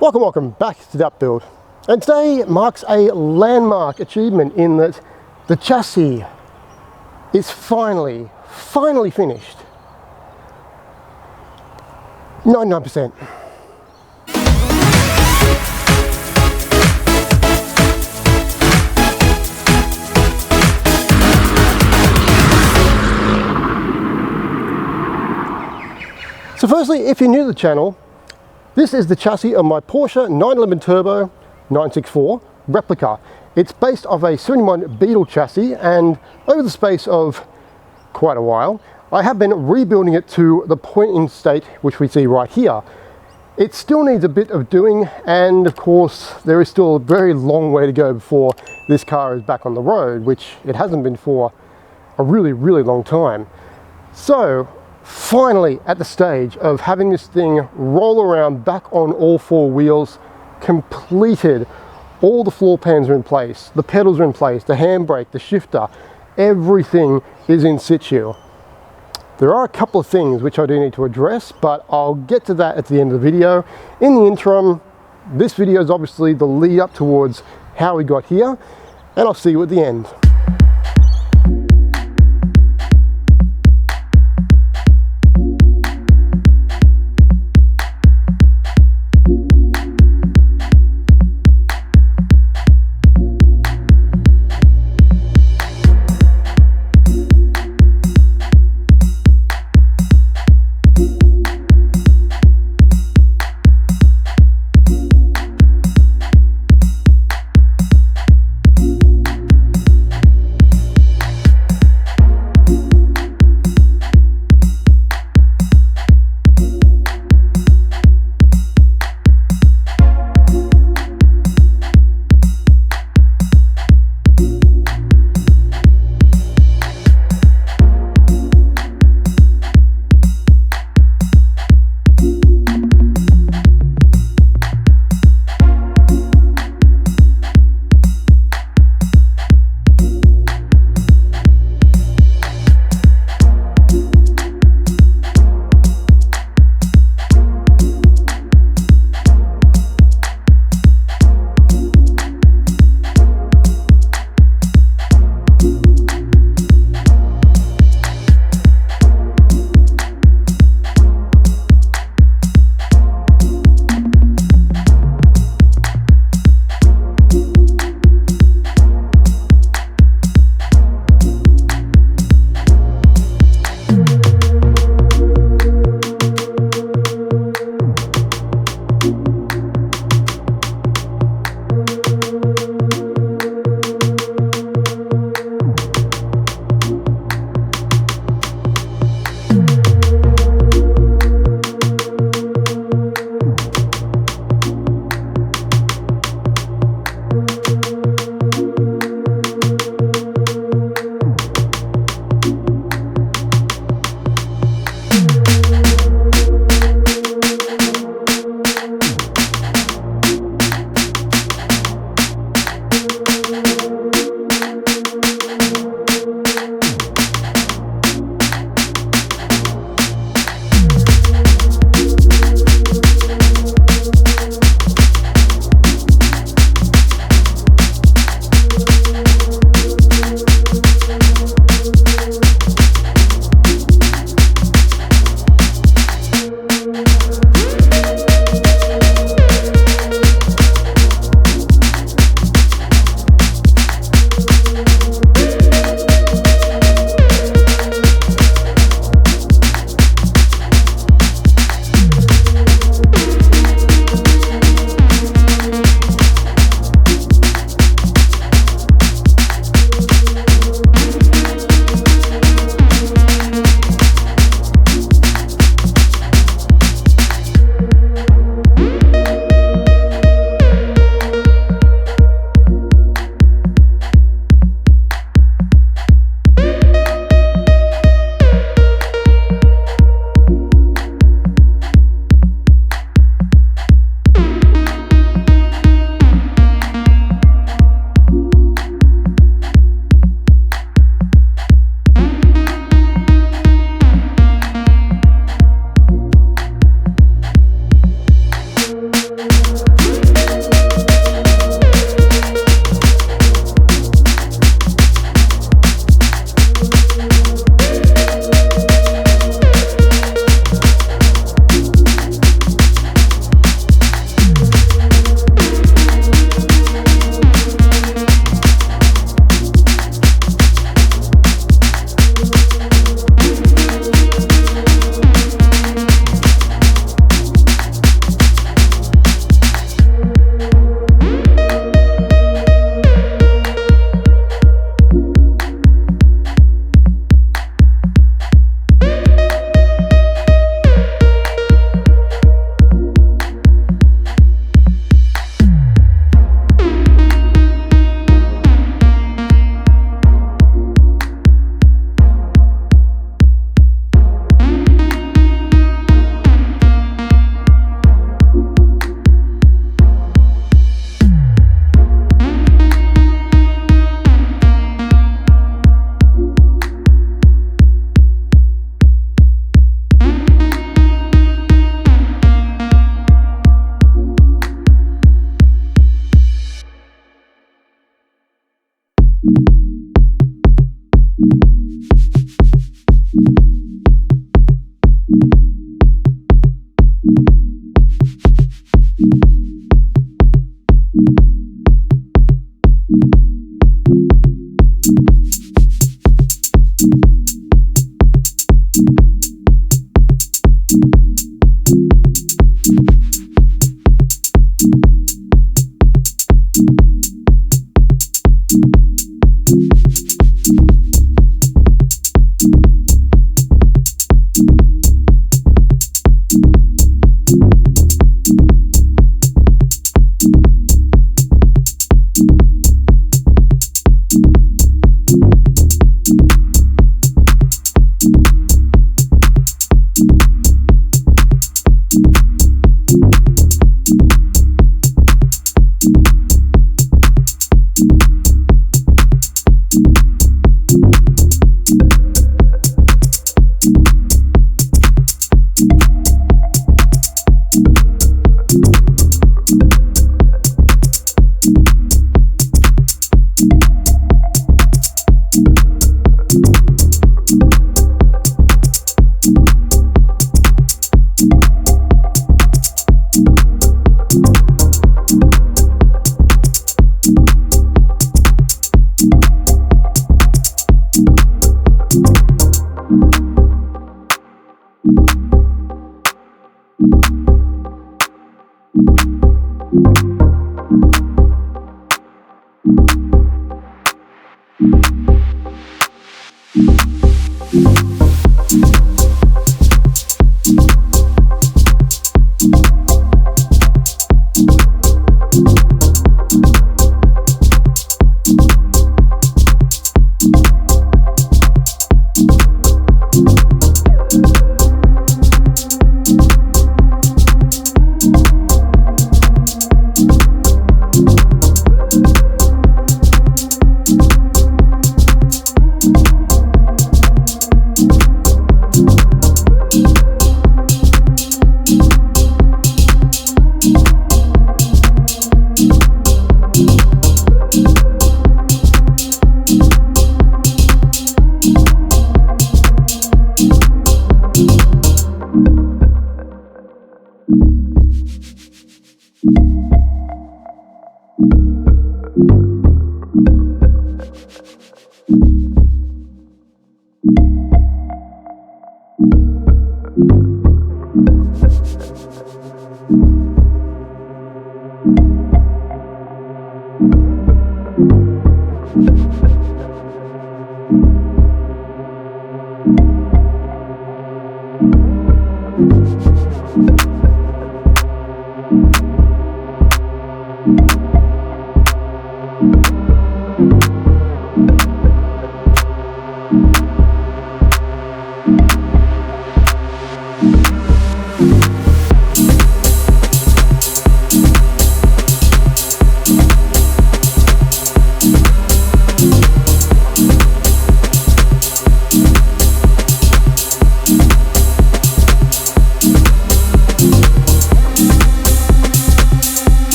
Welcome back to that build. And today marks a landmark achievement in that the chassis is finally finished. 99%. So firstly, if you're new to the channel, this is the chassis of my Porsche 911 Turbo 964 Replica. It's based off a 71 Beetle chassis, and over the space of quite a while, I have been rebuilding it to the point in state which we see right here. It still needs a bit of doing, and of course there is still a very long way to go before this car is back on the road, which it hasn't been for a really long time. So finally at the stage of having this thing roll around back on all four wheels, completed. All the floor pans are in place, the pedals are in place, the handbrake, the shifter, everything is in situ. There are a couple of things which I do need to address, but I'll get to that at the end of the video. In the interim, this video is obviously the lead up towards how we got here, and I'll see you at the end.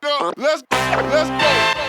nigga. Let's go.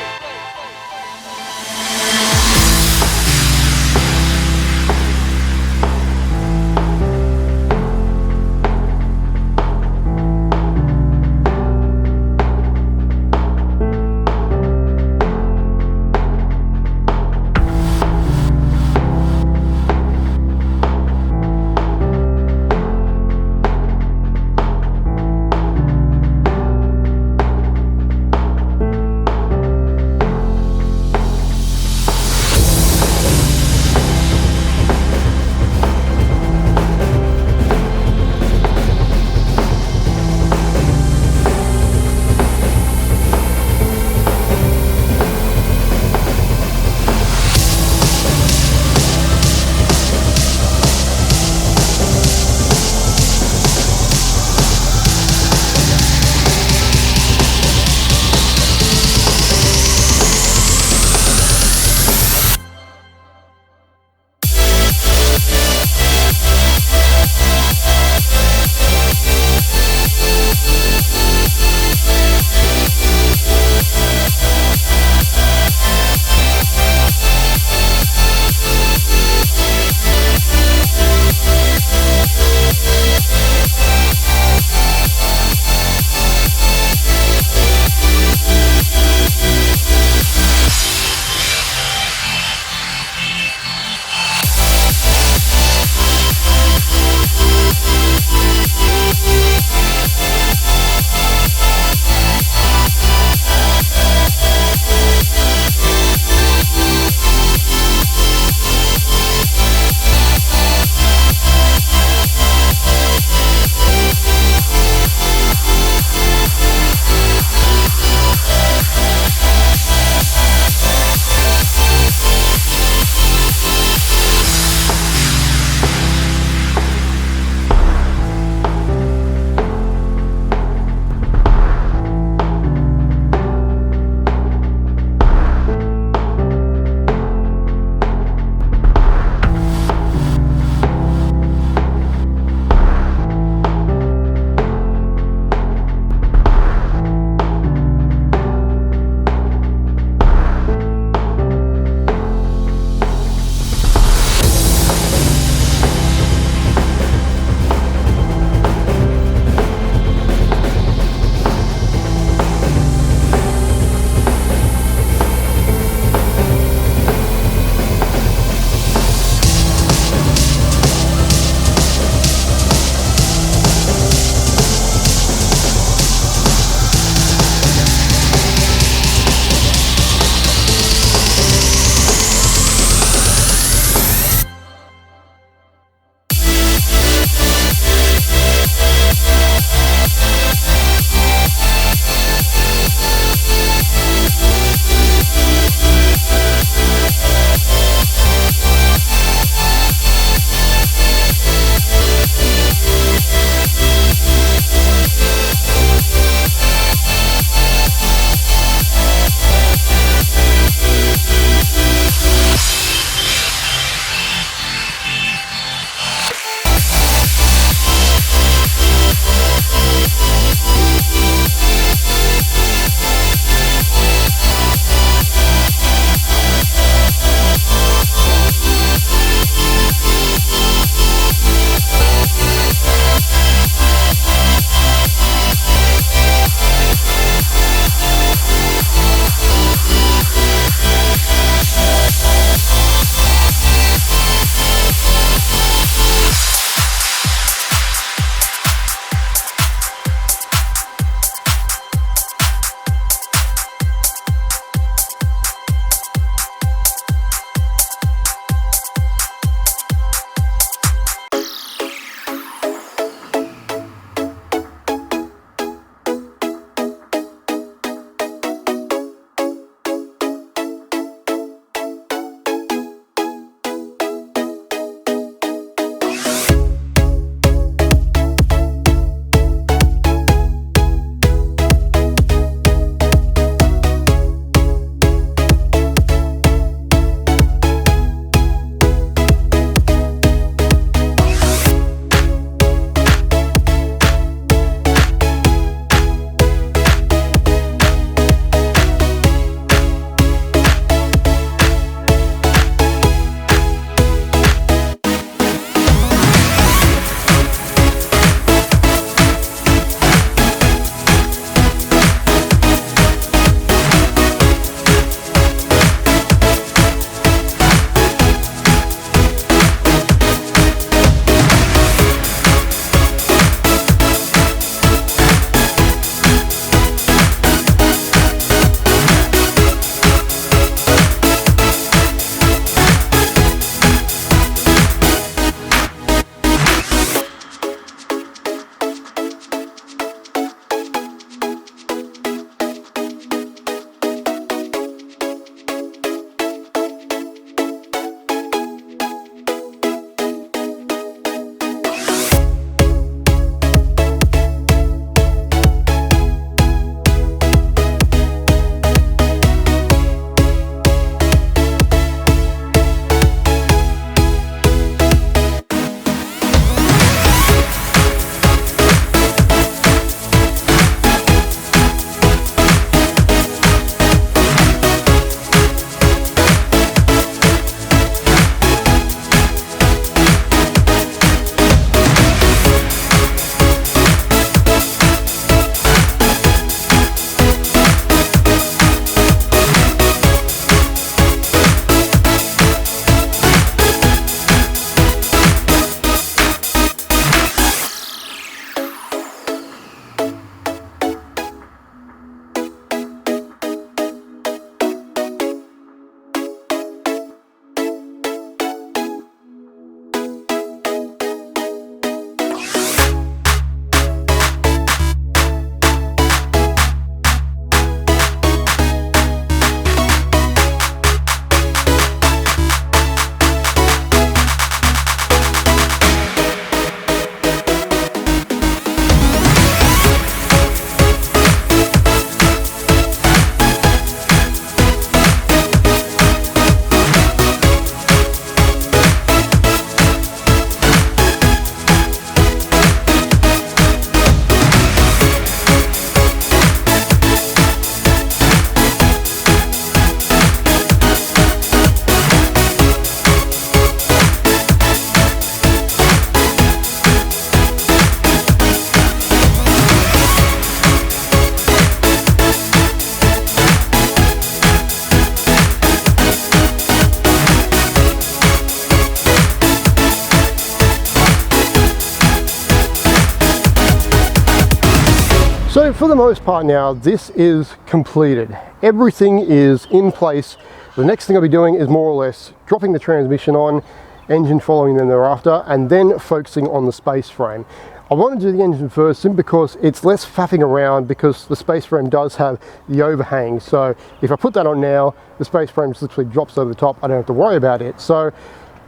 for the most part now, this is completed. Everything is in place. The next thing I'll be doing is more or less dropping the transmission on, engine following them thereafter, and then focusing on the space frame. I want to do the engine first simply because it's less faffing around, because the space frame does have the overhang. So if I put that on now, the space frame just literally drops over the top. I don't have to worry about it. So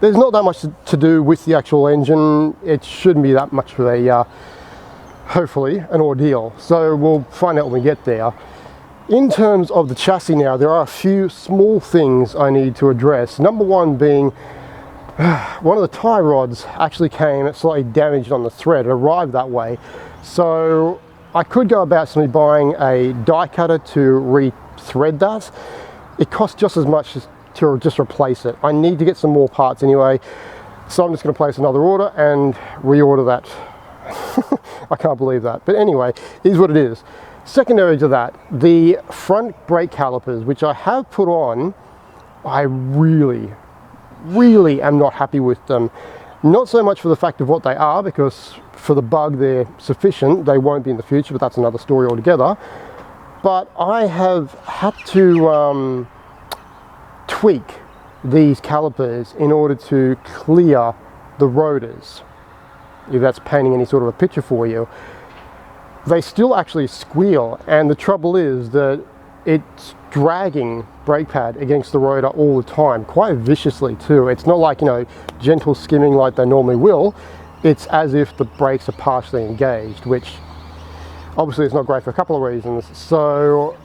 there's not that much to do with the actual engine. It shouldn't be that much of a, hopefully, an ordeal. So we'll find out when we get there. In terms of the chassis now, there are a few small things I need to address. Number one being, one of the tie rods actually came slightly damaged on the thread. It arrived that way. So I could go about simply buying a die cutter to re-thread that. It costs just as much to just replace it. I need to get some more parts anyway, so I'm just going to place another order and reorder that. I can't believe that, but anyway, it is what it is. Secondary to that, the front brake calipers, which I have put on, I really am not happy with them. Not so much for the fact of what they are, because for the bug they're sufficient. They won't be in the future, but that's another story altogether. But I have had to tweak these calipers in order to clear the rotors, if that's painting any sort of a picture for you. They still actually squeal, and the trouble is that it's dragging brake pad against the rotor all the time, quite viciously too. It's not like, you know, gentle skimming like they normally will. It's as if the brakes are partially engaged, which obviously is not great for a couple of reasons. So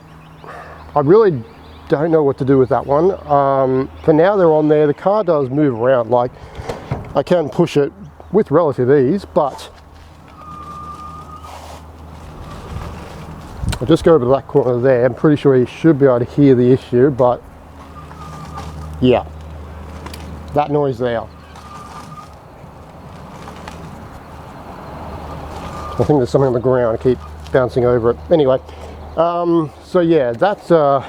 I really don't know what to do with that one. For now they're on there. The car does move around, like I can push it with relative ease, but I'll just go over to that corner there. I'm pretty sure you should be able to hear the issue, but yeah, that noise there. I think there's something on the ground. I keep bouncing over it. Anyway, so yeah, that's that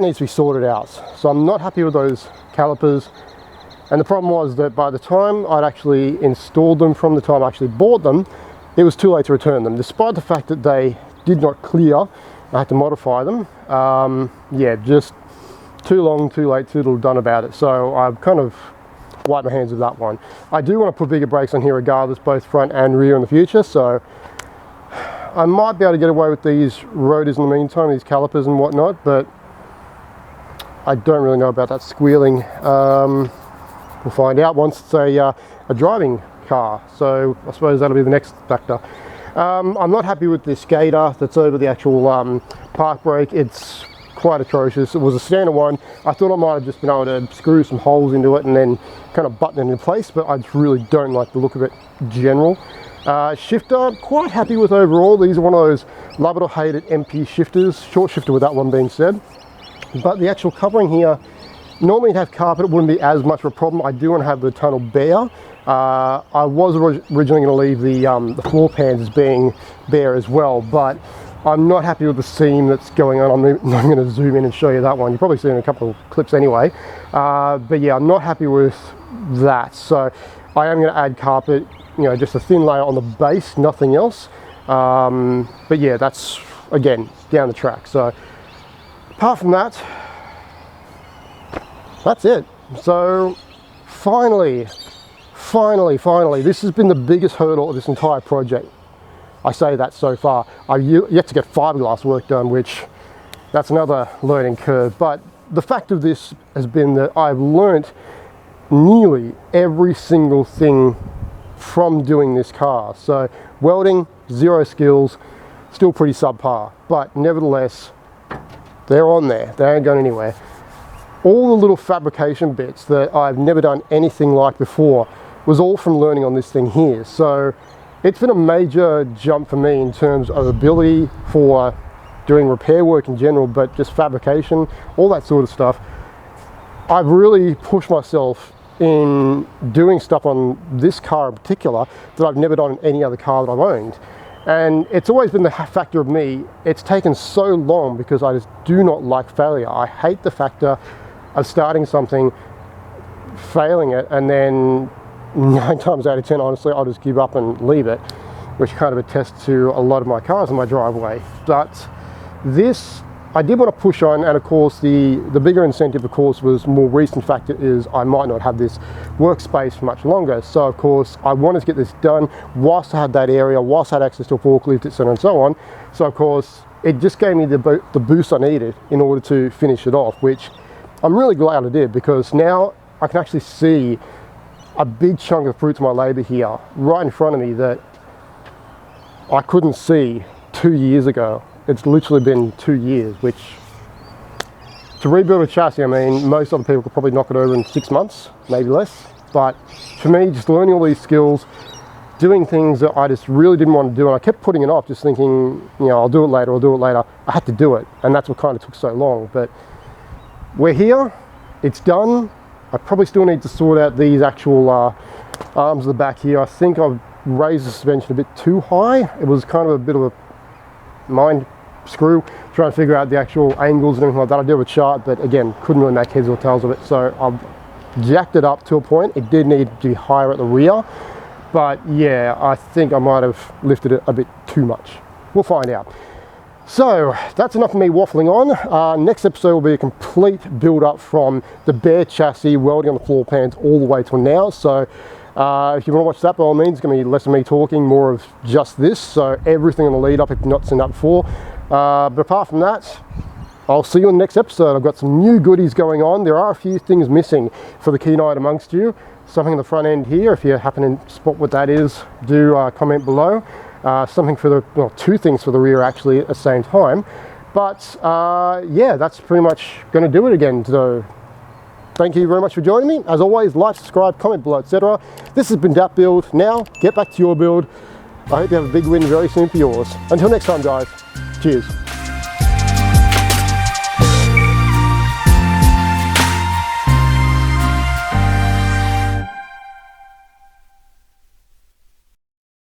needs to be sorted out. So I'm not happy with those calipers. And the problem was that by the time I'd actually installed them, from the time I actually bought them, it was too late to return them. Despite the fact that they did not clear, I had to modify them. Yeah, just too long, too late, too little done about it. So I've kind of wiped my hands of that one. I do want to put bigger brakes on here regardless, both front and rear in the future. So I might be able to get away with these rotors in the meantime, these calipers and whatnot, but I don't really know about that squealing. We'll find out once it's a driving car. So I suppose that'll be the next factor. I'm not happy with this gator that's over the actual park brake. It's quite atrocious. It was a standard one. I thought I might have just been able to screw some holes into it and then kind of button it in place, but I just really don't like the look of it in general. Shifter, I'm quite happy with overall. These are one of those love it or hate it MP shifters. Short shifter with that one being said. But the actual covering here, normally you'd have carpet, it wouldn't be as much of a problem. I do want to have the tunnel bare. I was originally going to leave the floor pans as being bare as well, but I'm not happy with the seam that's going on. I'm not going to zoom in and show you that one. You've probably seen a couple of clips anyway. But yeah, I'm not happy with that. So I am going to add carpet, you know, just a thin layer on the base, nothing else. But yeah, that's, again, down the track. So apart from that, that's it. So finally, this has been the biggest hurdle of this entire project. I say that so far. I've yet to get fiberglass work done, which that's another learning curve. But the fact of this has been that I've learnt nearly every single thing from doing this car. So welding, zero skills, still pretty subpar, but nevertheless, they're on there. They ain't going anywhere. All the little fabrication bits that I've never done anything like before was all from learning on this thing here. So it's been a major jump for me in terms of ability for doing repair work in general, but just fabrication, all that sort of stuff. I've really pushed myself in doing stuff on this car in particular that I've never done in any other car that I've owned. And it's always been the factor of me, it's taken so long because I just do not like failure. I hate the factor of starting something, failing it, and then 9 times out of 10, honestly, I'll just give up and leave it. which kind of attests to a lot of my cars in my driveway. But this, I did want to push on, and of course the bigger incentive, of course, was more recent factor is I might not have this workspace for much longer. So of course I wanted to get this done whilst I had that area, whilst I had access to a forklift, etc. and so on. So of course it just gave me the boost I needed in order to finish it off, which I'm really glad I did, because now I can actually see a big chunk of fruits of my labor here right in front of me that I couldn't see 2 years ago. It's literally been 2 years, which, to rebuild a chassis, I mean, most other people could probably knock it over in 6 months, maybe less. But for me, just learning all these skills, doing things that I just really didn't want to do, and I kept putting it off, just thinking, you know, I'll do it later, I'll do it later. I had to do it, and that's what kind of took so long. But we're here, it's done. I probably still need to sort out these actual arms of the back here. I think I've raised the suspension a bit too high. It was kind of a bit of a mind screw trying to figure out the actual angles and everything like that. I did have a chart, but again, couldn't really make heads or tails of it. So I've jacked it up to a point. It did need to be higher at the rear, but yeah, I think I might have lifted it a bit too much. We'll find out. So that's enough of me waffling on. Next episode will be a complete build up from the bare chassis, welding on the floor pans, all the way till now. So if you want to watch that, by all means, it's going to be less of me talking, more of just this. So everything on the lead up, if you've not seen that before. But apart from that, I'll see you in the next episode. I've got some new goodies going on. There are a few things missing for the keen-eyed amongst you. Something on the front end here, if you happen to spot what that is, do comment below. Something for the, well, two things for the rear actually at the same time. But yeah, that's pretty much going to do it again. So thank you very much for joining me. As always, like, subscribe, comment below, etc. This has been that build. Now, get back to your build. I hope you have a big win very soon for yours. Until next time, guys. Cheers.